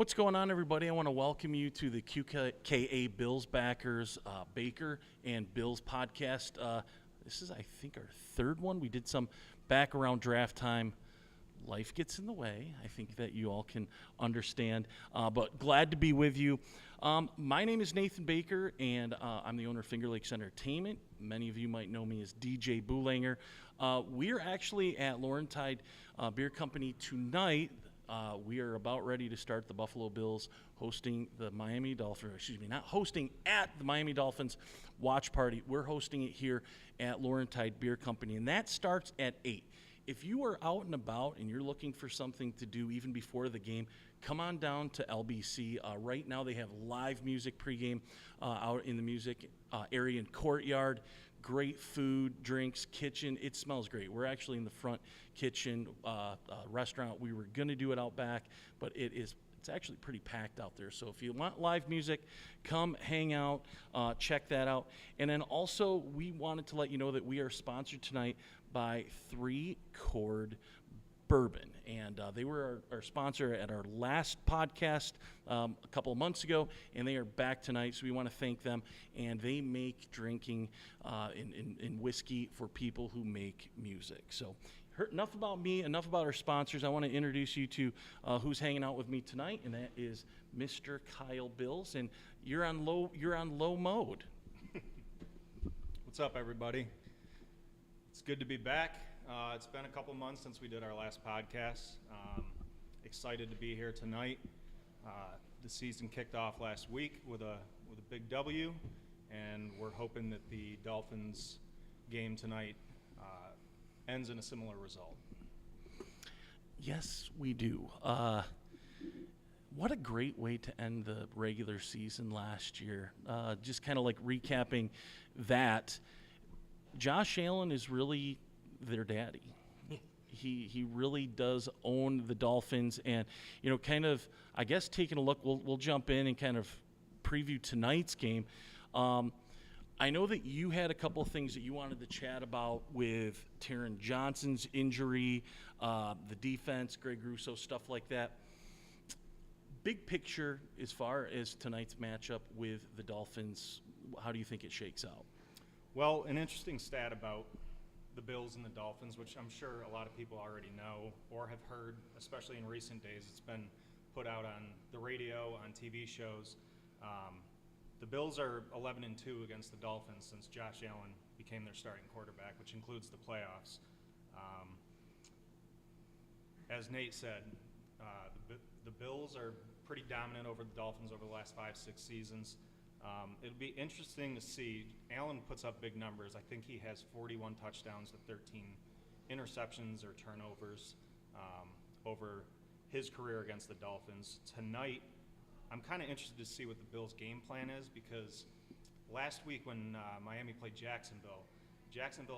What's going on, everybody? I want to welcome you to the QKA Bills Backers Baker and Bills podcast. This is, I think, our third one. We did some back around draft time. Life gets in the way. I think that you all can understand, but glad to be with you. My name is Nathan Baker, and I'm the owner of Finger Lakes Entertainment. Many of you might know me as DJ Boulanger. We're actually at Laurentide Beer Company tonight. We are about ready to start the Buffalo Bills hosting the Miami Dolphins, not hosting at the Miami Dolphins watch party. We're hosting it here at Laurentide Beer Company, and that starts at 8. If you are out and about and you're looking for something to do even before the game, come on down to LBC. Right now they have live music pregame out in the music area and courtyard. Great food, drinks, kitchen. It smells great. We're actually in the front kitchen restaurant. We were going to do it out back, but it's actually pretty packed out there. So if you want live music, come hang out, check that out. And then also we wanted to let you know that we are sponsored tonight by 3 Chord Bourbon, and they were our sponsor at our last podcast a couple of months ago, and they are back tonight, so we want to thank them. And they make drinking in whiskey for people who make music. So enough about me, enough about our sponsors. I want to introduce you to who's hanging out with me tonight, and that is Mr. Kyle Bills, and you're on low mode. What's up, everybody? It's good to be back. It's been a couple months since we did our last podcast. Excited to be here tonight. The season kicked off last week with a big W, and we're hoping that the Dolphins game tonight ends in a similar result. Yes, we do. What a great way to end the regular season last year. Just kind of like recapping that, Josh Allen is really their daddy. He really does own the Dolphins, and kind of, I guess, taking a look, we'll jump in and kind of preview tonight's game. I know that you had a couple of things that you wanted to chat about with Taron Johnson's injury, the defense, Greg Russo, stuff like that. Big picture as far as tonight's matchup with the Dolphins, how do you think it shakes out? Well, an interesting stat about the Bills and the Dolphins, which I'm sure a lot of people already know or have heard, especially in recent days. It's been put out on the radio, on TV shows. The Bills are 11-2 against the Dolphins since Josh Allen became their starting quarterback, which includes the playoffs. As Nate said, the Bills are pretty dominant over the Dolphins over the last 5-6 seasons. It'll be interesting to see. Allen puts up big numbers. I think he has 41 touchdowns to 13 interceptions or turnovers over his career against the Dolphins. Tonight, I'm kind of interested to see what the Bills' game plan is, because last week when Miami played Jacksonville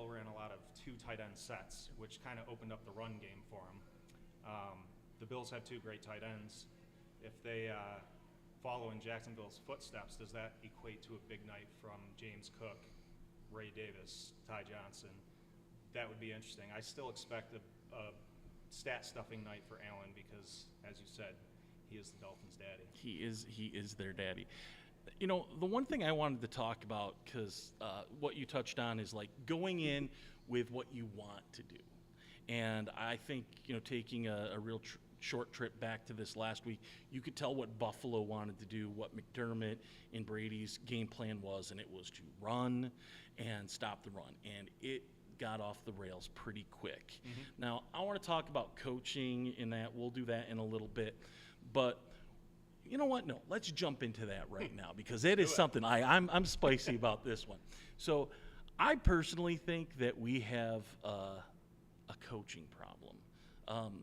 ran a lot of 2 tight end sets, which kind of opened up the run game for them. The Bills have 2 great tight ends. If they follow in Jacksonville's footsteps, does that equate to a big night from James Cook, Ray Davis, Ty Johnson? That would be interesting. I still expect a stat-stuffing night for Allen because, as you said, he is the Dolphins' daddy. He is their daddy. The one thing I wanted to talk about, because what you touched on is like going in with what you want to do. And I think, taking a real short trip back to this last week, you could tell what Buffalo wanted to do, what McDermott and Brady's game plan was, and it was to run and stop the run. And it got off the rails pretty quick. Mm-hmm. Now, I want to talk about coaching in that. We'll do that in a little bit. But you know what? No, let's jump into that right now, because it is something I'm spicy about this one. So I personally think that we have a coaching problem.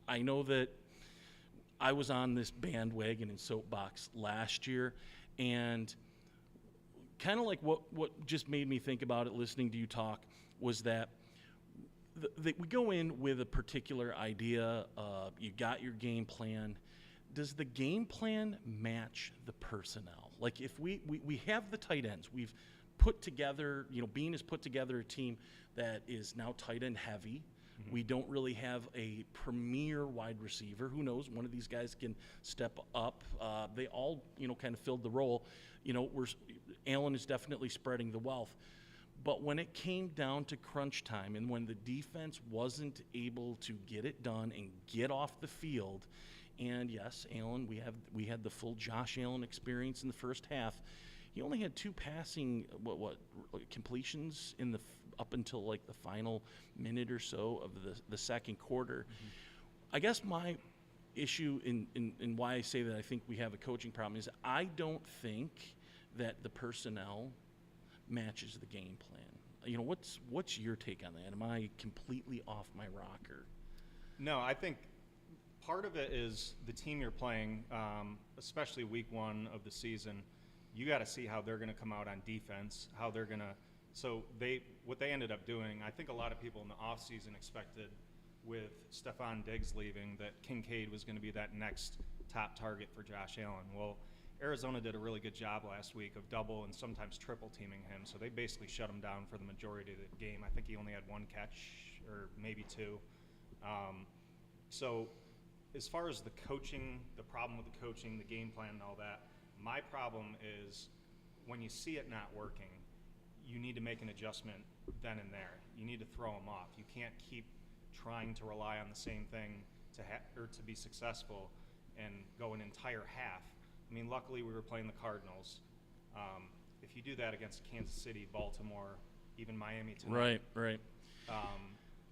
I know that I was on this bandwagon and soapbox last year, and kind of like what just made me think about it listening to you talk was that we go in with a particular idea. You got your game plan. Does the game plan match the personnel? Like if we have the tight ends, we've put together, Bean has put together a team that is now tight end heavy. We don't really have a premier wide receiver. Who knows? One of these guys can step up. They all, kind of filled the role. Allen is definitely spreading the wealth. But when it came down to crunch time and when the defense wasn't able to get it done and get off the field, and yes, Allen, we had the full Josh Allen experience in the first half. He only had 2 passing completions in up until like the final minute or so of the second quarter. I guess my issue in why I say that I think we have a coaching problem is I don't think that the personnel matches the game plan. What's your take on that? Am I completely off my rocker? No, I think part of it is the team you're playing, especially week 1 of the season. You got to see how they're going to come out on defense, how they're going to. So what they ended up doing, I think a lot of people in the offseason expected with Stephon Diggs leaving that Kincaid was going to be that next top target for Josh Allen. Well, Arizona did a really good job last week of double and sometimes triple teaming him, so they basically shut him down for the majority of the game. I think he only had 1 catch or maybe 2. So as far as the coaching, the problem with the coaching, the game plan and all that, my problem is when you see it not working, you need to make an adjustment then and there. You need to throw them off. You can't keep trying to rely on the same thing to be successful and go an entire half. I mean, luckily we were playing the Cardinals. If you do that against Kansas City, Baltimore, even Miami tonight, right,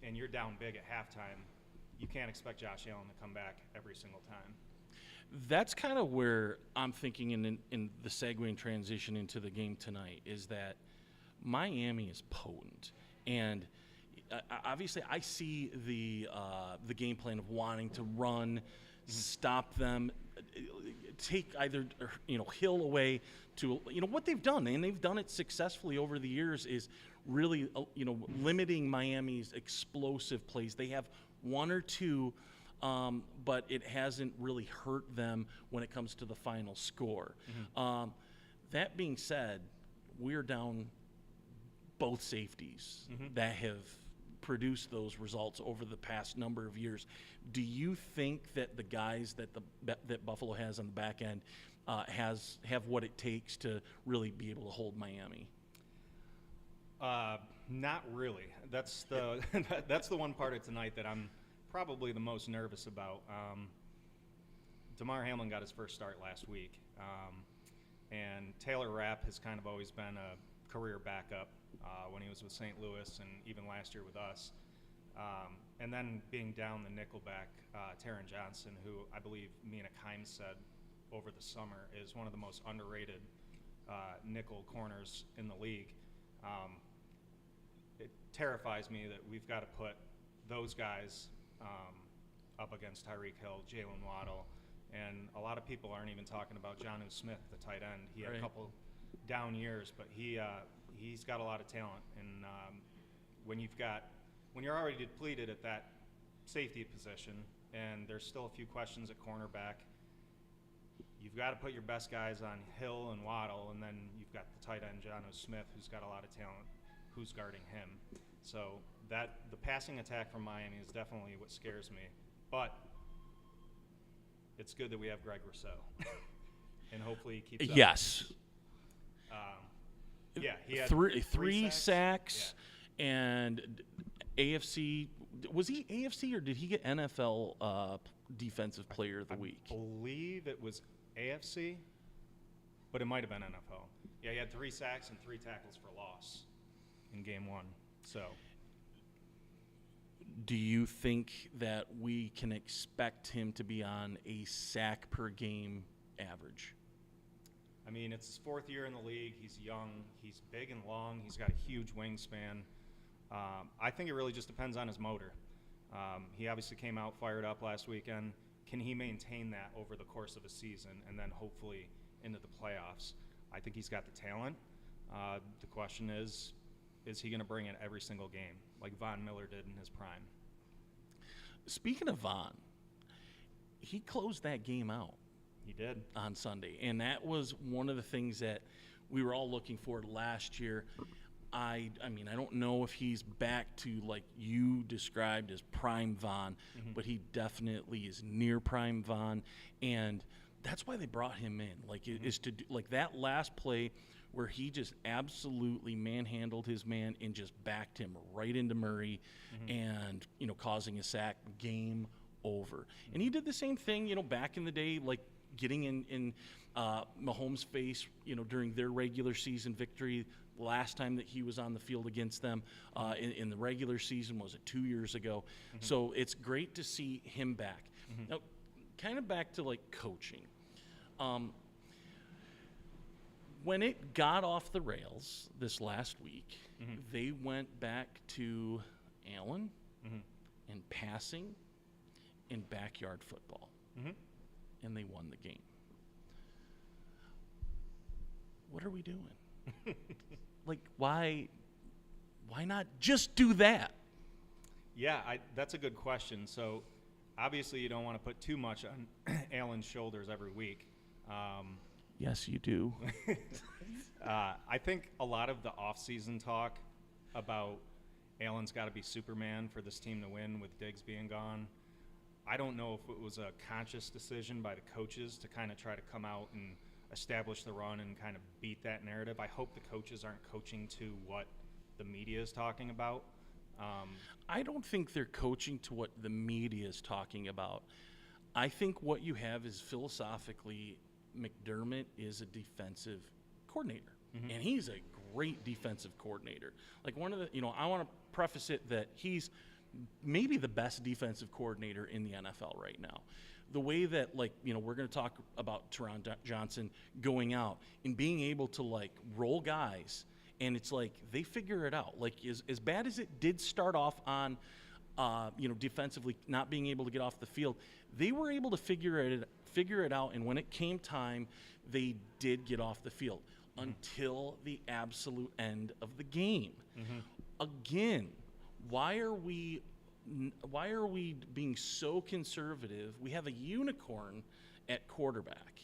and you're down big at halftime, you can't expect Josh Allen to come back every single time. That's kind of where I'm thinking in the segue and transition into the game tonight is that Miami is potent, and obviously I see the game plan of wanting to run, stop them, take either Hill away to what they've done, and they've done it successfully over the years is really limiting Miami's explosive plays. They have 1 or 2. But it hasn't really hurt them when it comes to the final score. That being said, we're down both safeties that have produced those results over the past number of years. Do you think that the guys that Buffalo has on the back end have what it takes to really be able to hold Miami? Not really. That's the that's the one part of tonight that I'm probably the most nervous about. Damar Hamlin got his first start last week, and Taylor Rapp has kind of always been a career backup when he was with St. Louis and even last year with us. And then being down the nickelback, Taron Johnson, who I believe Mina Kimes said over the summer is one of the most underrated nickel corners in the league. It terrifies me that we've got to put those guys up against Tyreek Hill, Jalen Waddle, and a lot of people aren't even talking about Jonnu Smith, the tight end. He had a couple down years, but he's got a lot of talent. And when you're already depleted at that safety position, and there's still a few questions at cornerback, you've got to put your best guys on Hill and Waddle, and then you've got the tight end Jonnu Smith, who's got a lot of talent, who's guarding him. So the passing attack from Miami is definitely what scares me. But it's good that we have Greg Rousseau, and hopefully he keeps up. Yes. He had three sacks and AFC. Was he AFC or did he get NFL Defensive Player of the Week? I believe it was AFC, but it might have been NFL. Yeah, he had 3 sacks and 3 tackles for loss in game 1. So, do you think that we can expect him to be on a sack per game average? I mean, it's his 4th year in the league. He's young. He's big and long. He's got a huge wingspan. I think it really just depends on his motor. He obviously came out fired up last weekend. Can he maintain that over the course of a season and then hopefully into the playoffs? I think he's got the talent. The question is he going to bring it every single game like Von Miller did in his prime? Speaking of Von, he closed that game out. He did. On Sunday, and that was one of the things that we were all looking for last year. I mean, I don't know if he's back to like you described as prime Von, but he definitely is near prime Von, and that's why they brought him in. Like, is to do, like that last play where he just absolutely manhandled his man and just backed him right into Murray, and causing a sack. Game over. And he did the same thing, back in the day, like getting in Mahomes' face, during their regular season victory. Last time that he was on the field against them in the regular season, was it 2 years ago? So it's great to see him back. Now, kind of back to like coaching. When it got off the rails this last week, they went back to Allen and passing and backyard football, and they won the game. What are we doing? Like, why not just do that? Yeah, that's a good question. So, obviously, you don't want to put too much on Allen's shoulders every week. Yes, you do. I think a lot of the offseason talk about Allen's got to be Superman for this team to win with Diggs being gone. I don't know if it was a conscious decision by the coaches to kind of try to come out and establish the run and kind of beat that narrative. I hope the coaches aren't coaching to what the media is talking about. I don't think they're coaching to what the media is talking about. I think what you have is philosophically McDermott is a defensive coordinator, and he's a great defensive coordinator. Like one of the, I want to preface it that he's maybe the best defensive coordinator in the NFL right now. The way that, like, we're going to talk about Teron Johnson going out and being able to, like, roll guys, and it's like they figure it out. Like, as bad as it did start off on, defensively not being able to get off the field, they were able to figure it out, and when it came time, they did get off the field until the absolute end of the game. Again, why are we being so conservative? We have a unicorn at quarterback.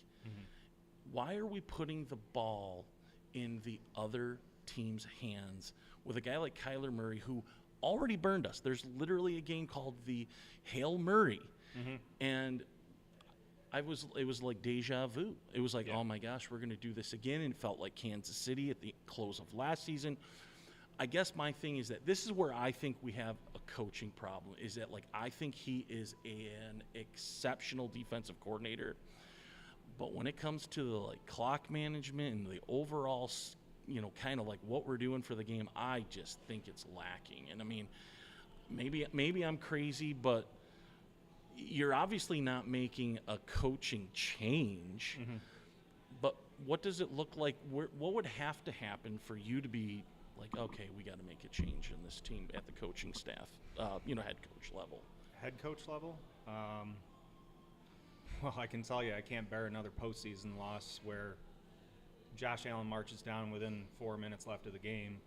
Why are we putting the ball in the other team's hands with a guy like Kyler Murray, who already burned us? There's literally a game called the Hail Murray, and it was like deja vu. It was like, oh my gosh, we're going to do this again, and it felt like Kansas City at the close of last season. I guess my thing is that this is where I think we have a coaching problem, is that, like, I think he is an exceptional defensive coordinator, but when it comes to the, like, clock management and the overall, kind of like what we're doing for the game, I just think it's lacking. And I mean, maybe I'm crazy, but you're obviously not making a coaching change. But what does it look like? What would have to happen for you to be like, okay, we got to make a change in this team at the coaching staff, head coach level? Head coach level? Well, I can tell you I can't bear another postseason loss where Josh Allen marches down within 4 minutes left of the game,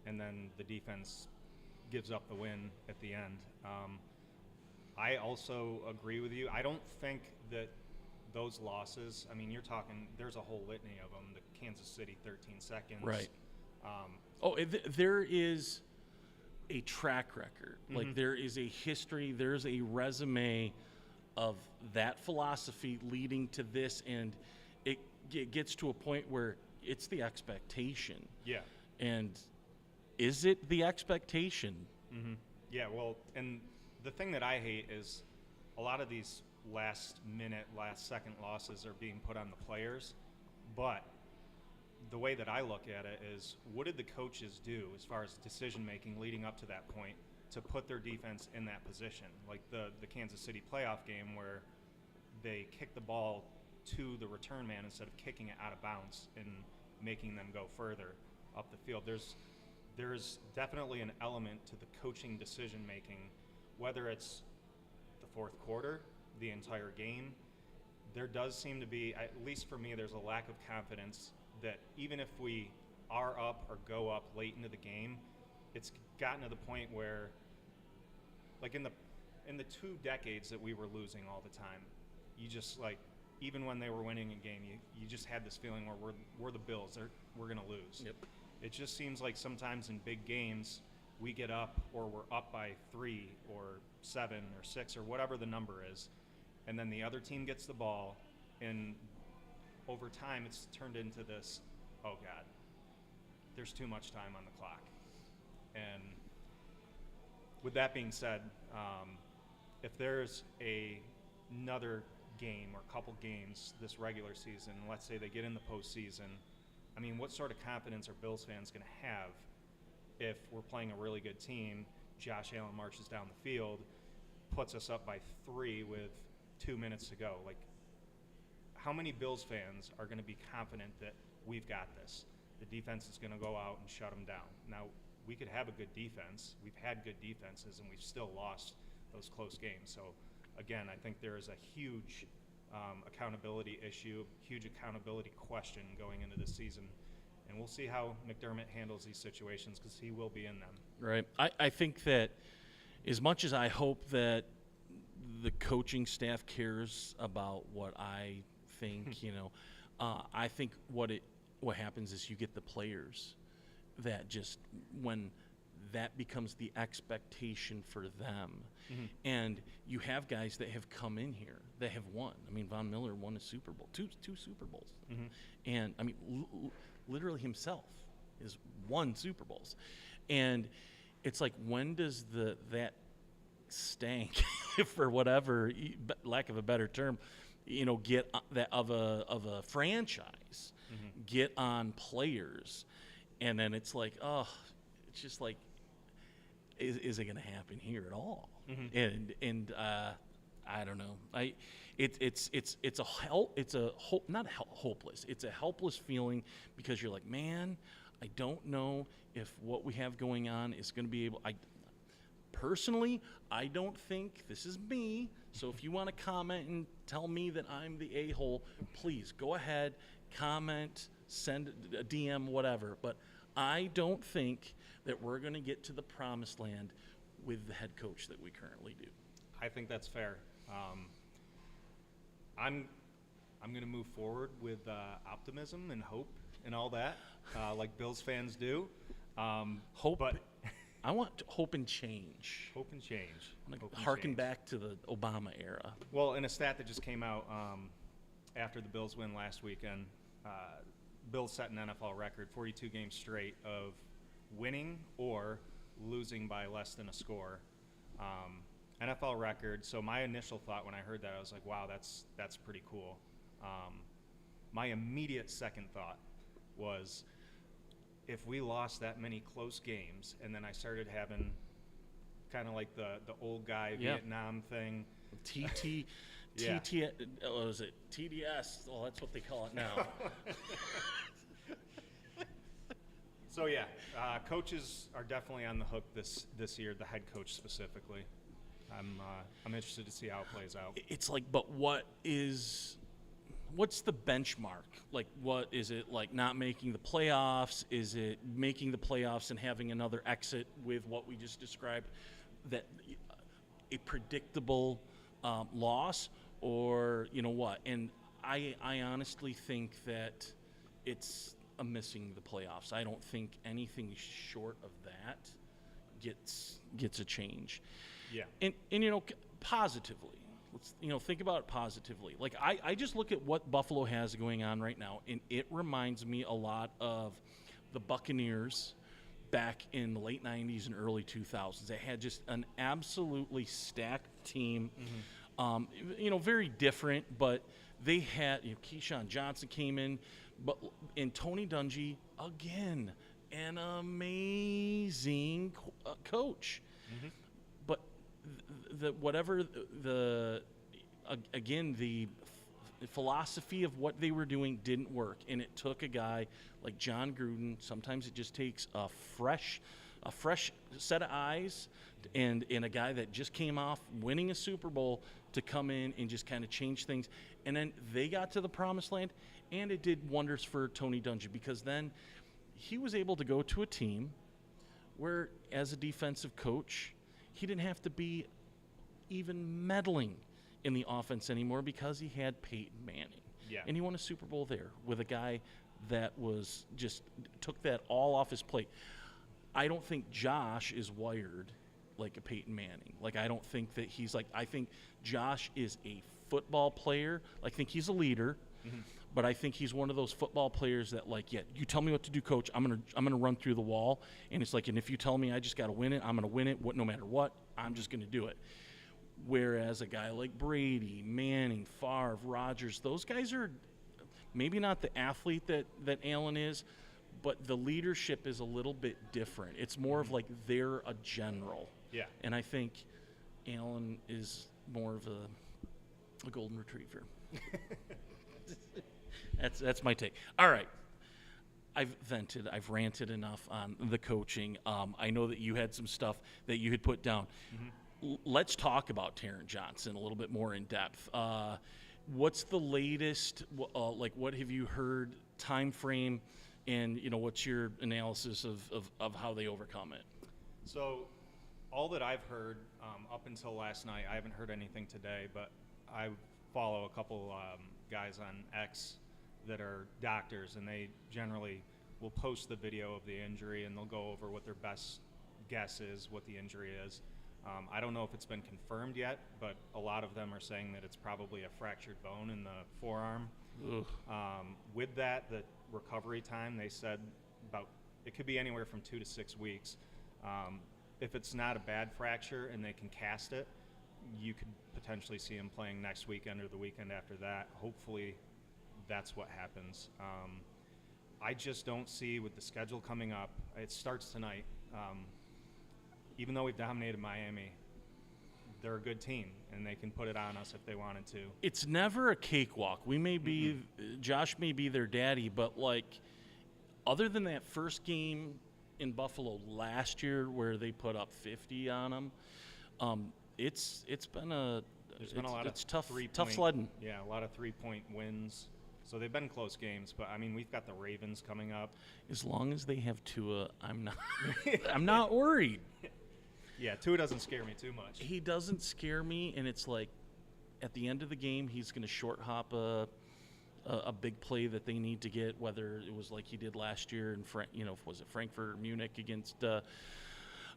and then the defense gives up the win at the end. I also agree with you. I don't think that those losses, I mean, you're talking, there's a whole litany of them. The Kansas City 13 seconds. Right. There is a track record. Like, there is a history, there's a resume of that philosophy leading to this, and it gets to a point where it's the expectation. Yeah. And is it the expectation? Yeah, well, and the thing that I hate is a lot of these last-minute, last-second losses are being put on the players, but the way that I look at it is, what did the coaches do as far as decision-making leading up to that point to put their defense in that position? Like the Kansas City playoff game where they kicked the ball to the return man instead of kicking it out of bounds and making them go further up the field. There's definitely an element to the coaching decision-making, whether it's the fourth quarter, the entire game. There does seem to be, at least for me, there's a lack of confidence that even if we are up or go up late into the game, it's gotten to the point where, like in the 2 decades that we were losing all the time, you just, like, even when they were winning a game, you just had this feeling where we're the Bills, we're going to lose. Yep. It just seems like sometimes in big games we get up or we're up by 3 or 7 or 6 or whatever the number is, and then the other team gets the ball, and over time it's turned into this, oh God, there's too much time on the clock. And with that being said, if there's another game or couple games this regular season, let's say they get in the postseason, I mean, what sort of confidence are Bills fans going to have if we're playing a really good team, Josh Allen marches down the field, puts us up by 3 with 2 minutes to go? Like, how many Bills fans are going to be confident that we've got this? The defense is going to go out and shut them down. Now, we could have a good defense. We've had good defenses, and we've still lost those close games. So, again, I think there is a huge accountability issue, huge accountability question going into this season. And we'll see how McDermott handles these situations, because he will be in them. Right. I think that as much as I hope that the coaching staff cares about what I think, I think what happens is you get the players that just, when that becomes the expectation for them, and you have guys that have come in here that have won. I mean, Von Miller won a Super Bowl, two Super Bowls, and I mean, literally himself has won Super Bowls, and it's like, when does that stank, for whatever lack of a better term, get that of a franchise, get on players, and then it's like, oh, it's just like, is it going to happen here at all? And I don't know. Not hopeless. It's a helpless feeling, because you're like, man, I don't know if what we have going on is going to be able. Personally, I don't think, this is me, so if you want to comment and tell me that I'm the a-hole, please go ahead, comment, send a DM, whatever. But I don't think that we're going to get to the promised land with the head coach that we currently do. I think that's fair. I'm going to move forward with optimism and hope and all that, like Bills fans do. Hope. But I want hope and change. Hope and change. Harken back to the Obama era. Well, in a stat that just came out after the Bills win last weekend, Bills set an NFL record, 42 games straight of winning or losing by less than a score. NFL record. So my initial thought when I heard that, I was like, wow, that's pretty cool. My immediate second thought was, if we lost that many close games, and then I started having kind of like the old guy Vietnam thing. TT, what was it? TDS. Well, that's what they call it now. So yeah, coaches are definitely on the hook this year. The head coach specifically. I'm interested to see how it plays out. It's like, but what's the benchmark? Like, what is it, like, not making the playoffs? Is it making the playoffs and having another exit with what we just described, that a predictable loss, or what? And I honestly think that it's a missing the playoffs. I don't think anything short of that gets a change. Yeah. And positively. Let's think about it positively. Like, I just look at what Buffalo has going on right now, and it reminds me a lot of the Buccaneers back in the late 90s and early 2000s. They had just an absolutely stacked team. Very different, but they had, Keyshawn Johnson came in, and Tony Dungy, again, an amazing coach. But the philosophy of what they were doing didn't work, and it took a guy like John Gruden. Sometimes it just takes a fresh set of eyes, and a guy that just came off winning a Super Bowl to come in and just kind of change things. And then they got to the promised land, and it did wonders for Tony Dungy, because then he was able to go to a team where, as a defensive coach, he didn't have to be even meddling in the offense anymore, because he had Peyton Manning. Yeah. And he won a Super Bowl there with a guy that was just took that all off his plate. I don't think Josh is wired like a Peyton Manning. Like, I don't think that he's like, I think Josh is a football player. I think he's a leader, but I think he's one of those football players that, like, yeah, you tell me what to do, coach, I'm gonna run through the wall. And it's like, and if you tell me I just got to win it, I'm gonna win it. No matter what, I'm just gonna do it. Whereas a guy like Brady, Manning, Favre, Rodgers, those guys are maybe not the athlete that Allen is, but the leadership is a little bit different. It's more of like they're a general. Yeah. And I think Allen is more of a golden retriever. That's my take. All right. I've vented. I've ranted enough on the coaching. I know that you had some stuff that you had put down. Let's talk about Taron Johnson a little bit more in depth. What's the latest? What have you heard? Time frame, and what's your analysis of how they overcome it? So, all that I've heard up until last night, I haven't heard anything today, but I follow a couple guys on X that are doctors, and they generally will post the video of the injury, and they'll go over what their best guess is, what the injury is. I don't know if it's been confirmed yet, but a lot of them are saying that it's probably a fractured bone in the forearm. With that, the recovery time, they said it could be anywhere from 2 to 6 weeks. If it's not a bad fracture and they can cast it, you could potentially see him playing next weekend or the weekend after that. Hopefully that's what happens. I just don't see, with the schedule coming up, it starts tonight. Even though we've dominated Miami, they're a good team, and they can put it on us if they wanted to. It's never a cakewalk. We may be, Josh may be their daddy, but, like, other than that first game in Buffalo last year where they put up 50 on them, it's been a lot of tough sledding. Yeah, a lot of 3-point wins. So they've been close games, but I mean, we've got the Ravens coming up. As long as they have Tua, I'm not worried. Yeah, Tua doesn't scare me too much. He doesn't scare me, and it's like at the end of the game, he's going to short hop a big play that they need to get, whether it was like he did last year in was it Frankfurt or Munich against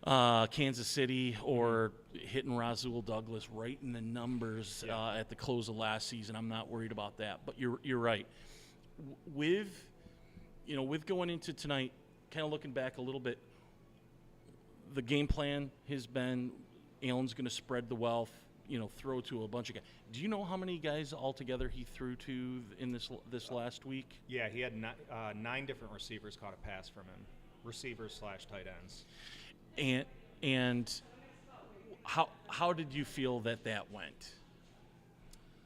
Kansas City, or hitting Rasul Douglas right in the numbers at the close of last season. I'm not worried about that. But you're right. With going into tonight, kind of looking back a little bit, the game plan has been Allen's going to spread the wealth, throw to a bunch of guys. Do you know how many guys altogether he threw to in this last week? Yeah, he had 9 different receivers caught a pass from him, receivers/tight ends. And how did you feel that went?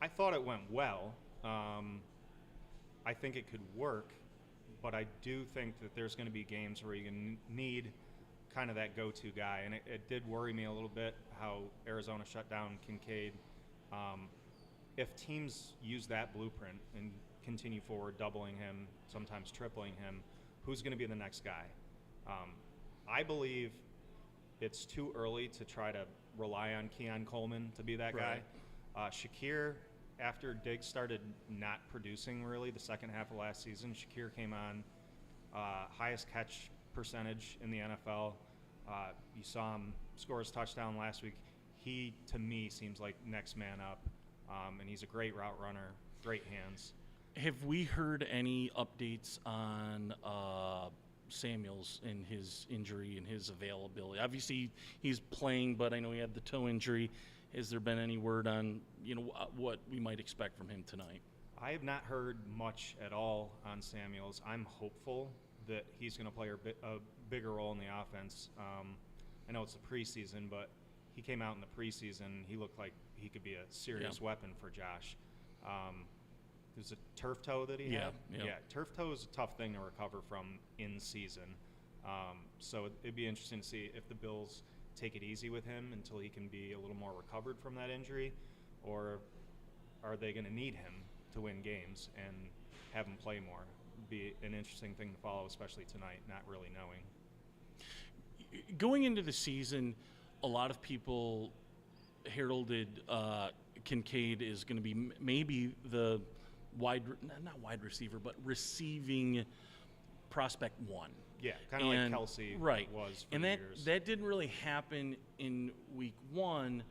I thought it went well. I think it could work, but I do think that there's going to be games where you need kind of that go-to guy, and it did worry me a little bit how Arizona shut down Kincaid. If teams use that blueprint and continue forward, doubling him, sometimes tripling him, who's going to be the next guy? I believe it's too early to try to rely on Keon Coleman to be that guy. Shakir, after Diggs started not producing really the second half of last season, Shakir came on, highest catch percentage in the NFL. You saw him score his touchdown last week. He, to me, seems like next man up, and he's a great route runner, great hands. Have we heard any updates on Samuels and his injury and his availability? Obviously, he's playing, but I know he had the toe injury. Has there been any word on what we might expect from him tonight? I have not heard much at all on Samuels. I'm hopeful that he's going to play a bigger role in the offense. I know it's the preseason, but he came out in the preseason. He looked like he could be a serious weapon for Josh. There's a turf toe that he had. Yeah, turf toe is a tough thing to recover from in season. So it'd be interesting to see if the Bills take it easy with him until he can be a little more recovered from that injury, or are they going to need him to win games and have him play more? Be an interesting thing to follow, especially tonight, not really knowing. Going into the season, a lot of people heralded Kincaid is going to be maybe the not wide receiver, but receiving prospect one. Yeah, kind of like Kelsey right. was for and years. that didn't really happen in week one.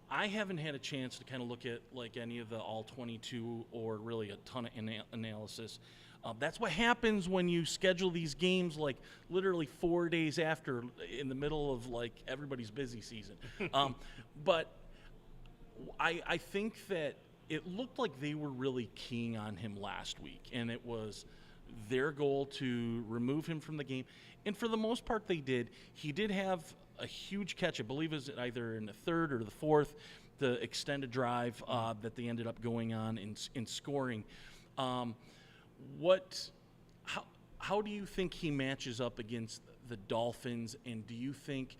I haven't had a chance to kind of look at like any of the all 22 or really a ton of analysis. That's what happens when you schedule these games like literally 4 days after, in the middle of like everybody's busy season. But I think that it looked like they were really keying on him last week, and it was their goal to remove him from the game. And for the most part, they did. He did have a huge catch. I believe it was either in the third or the fourth, the extended drive that they ended up going on in scoring. How do you think he matches up against the Dolphins? And do you think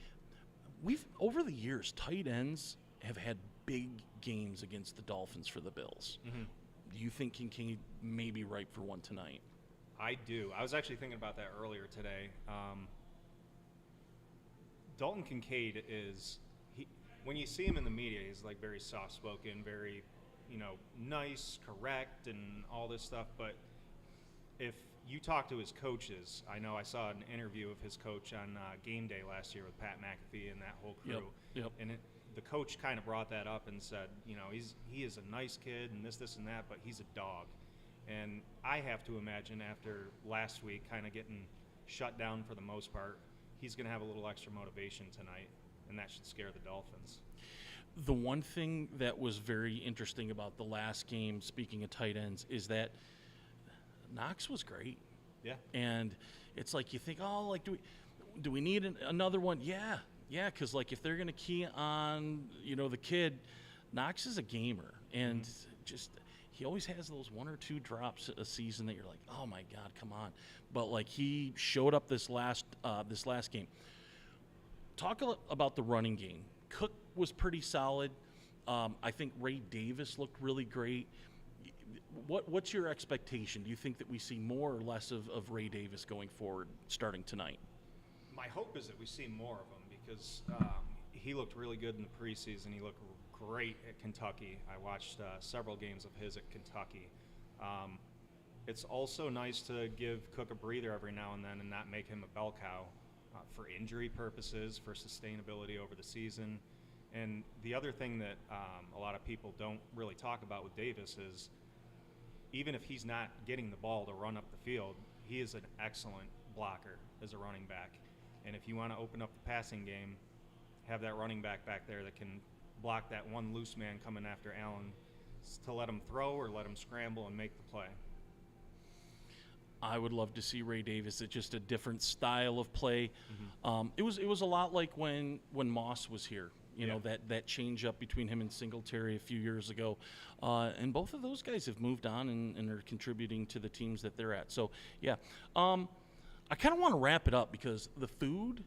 over the years, tight ends have had big games against the Dolphins for the Bills? Mm-hmm. Do you think Kincaid may be ripe for one tonight? I do. I was actually thinking about that earlier today. Dalton Kincaid when you see him in the media, he's like very soft-spoken, very, nice, correct, and all this stuff. But if you talk to his coaches, I know I saw an interview of his coach on game day last year with Pat McAfee and that whole crew. Yep. And the coach kind of brought that up and said, he is a nice kid and this, and that, but he's a dog. And I have to imagine after last week kind of getting shut down for the most part, he's going to have a little extra motivation tonight, and that should scare the Dolphins. The one thing that was very interesting about the last game, speaking of tight ends, is that Knox was great. Yeah. And it's like you think, do we need another one? Yeah, because like if they're going to key on, the kid, Knox is a gamer, and just – he always has those one or two drops a season that you're like, oh my God, come on. But like he showed up this last game. Talk about the running game. Cook was pretty solid. I think Ray Davis looked really great. What's your expectation? Do you think that we see more or less of Ray Davis going forward starting tonight? My hope is that we see more of him because he looked really good in the preseason. He looked great at Kentucky. I watched several games of his at Kentucky. It's also nice to give Cook a breather every now and then and not make him a bell cow for injury purposes, for sustainability over the season. And the other thing that a lot of people don't really talk about with Davis is even if he's not getting the ball to run up the field, he is an excellent blocker as a running back. And if you want to open up the passing game, have that running back there that can block that one loose man coming after Allen to let him throw or let him scramble and make the play. I would love to see Ray Davis. It's just a different style of play. Mm-hmm. It was a lot like when Moss was here. That change up between him and Singletary a few years ago. And both of those guys have moved on and are contributing to the teams that they're at. So, yeah. I kind of want to wrap it up because the food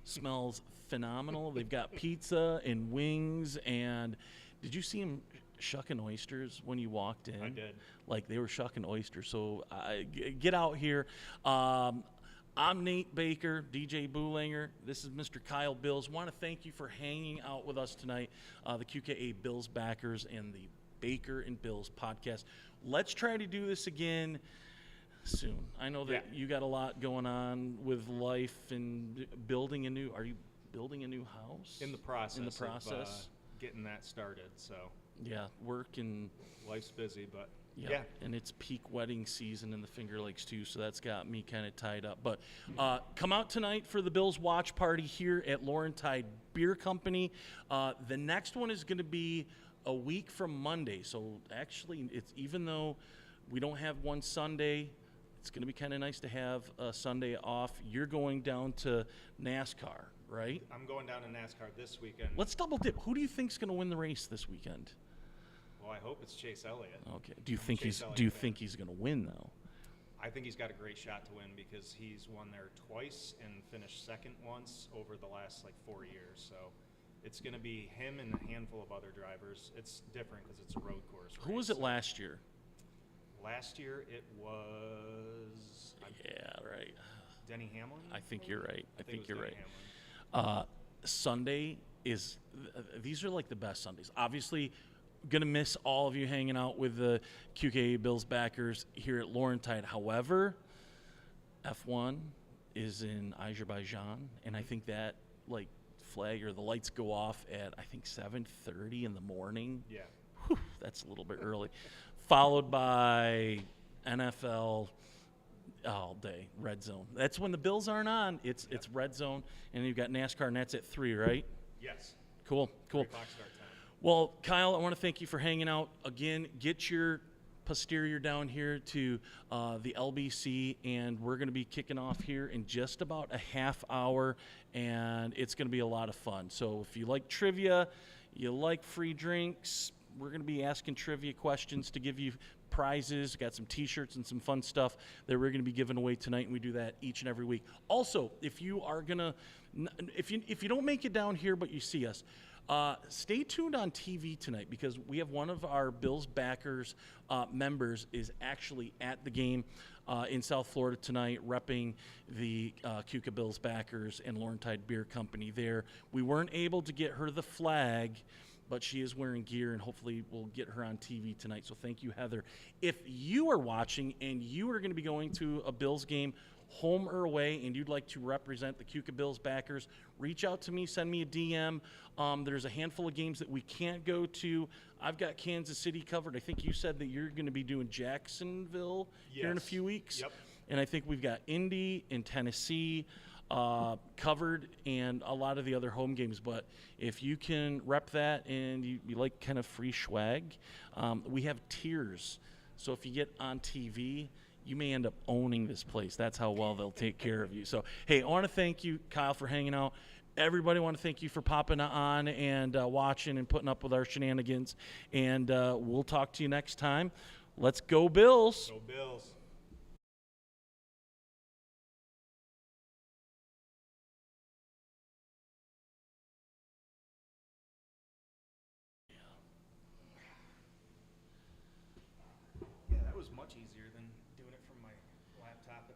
smells phenomenal. They've got pizza and wings. And did you see them shucking oysters when you walked in? I did. Like they were shucking oysters. So get out here. I'm Nate Baker, DJ Boulanger. This is Mr. Kyle Bills. Want to thank you for hanging out with us tonight, the QKA Bills Backers and the Baker and Bills podcast. Let's try to do this again soon. I know that you got a lot going on with life and building a new – are you building a new house? In the process. Of, getting that started, so. Yeah, work and – life's busy, but – yeah, and it's peak wedding season in the Finger Lakes too, so that's got me kind of tied up. But come out tonight for the Bills watch party here at Laurentide Beer Company. The next one is going to be a week from Monday. So actually, it's even though we don't have one Sunday, it's going to be kind of nice to have a Sunday off. You're going down to NASCAR, right? I'm going down to NASCAR this weekend. Let's double dip. Who do you think's going to win the race this weekend? Well, I hope it's Chase Elliott. Okay. Do you think he's going to win though? I think he's got a great shot to win because he's won there twice and finished second once over the last 4 years. So it's going to be him and a handful of other drivers. It's different because it's a road course race. Who was it last year? Last year it was right. Denny Hamlin. I think you're right. I think you're Denny right. Sunday is these are like the best Sundays. Obviously, going to miss all of you hanging out with the QKA Bills Backers here at Laurentide. However, F1 is in Azerbaijan, and I think that like flag or the lights go off at I think 7:30 in the morning. Yeah. Whew, that's a little bit early. Followed by NFL all day, red zone. That's when the Bills aren't on. It's red zone, and you've got NASCAR, and that's at 3, right? Yes. Cool. 3 o'clock start time. Well, Kyle, I want to thank you for hanging out. Again, get your posterior down here to the LBC, and we're going to be kicking off here in just about a half hour, and it's going to be a lot of fun. So if you like trivia, you like free drinks, we're going to be asking trivia questions to give you prizes. Got some T-shirts and some fun stuff that we're going to be giving away tonight, and we do that each and every week. Also, if you are gonna, if you don't make it down here but you see us, stay tuned on TV tonight, because we have one of our Bills Backers members is actually at the game in South Florida tonight, repping the QKA Bills Backers and Laurentide Beer Company there. We weren't able to get her the flag, but she is wearing gear, and hopefully we'll get her on TV tonight. So thank you, Heather. If you are watching and you are going to be going to a Bills game, home or away, and you'd like to represent the QKA Bills Backers, reach out to me, send me a DM. There's a handful of games that we can't go to. I've got Kansas City covered. I think you said that you're going to be doing Jacksonville here in a few weeks. Yep. And I think we've got Indy and Tennessee covered, and a lot of the other home games. But if you can rep that and you like kind of free swag, we have tiers. So if you get on TV, you may end up owning this place. That's how well they'll take care of you. So, hey, I want to thank you, Kyle, for hanging out. Everybody, I want to thank you for popping on and watching and putting up with our shenanigans. And we'll talk to you next time. Let's go, Bills. Go Bills. Yeah, that was much easier than doing it from my laptop.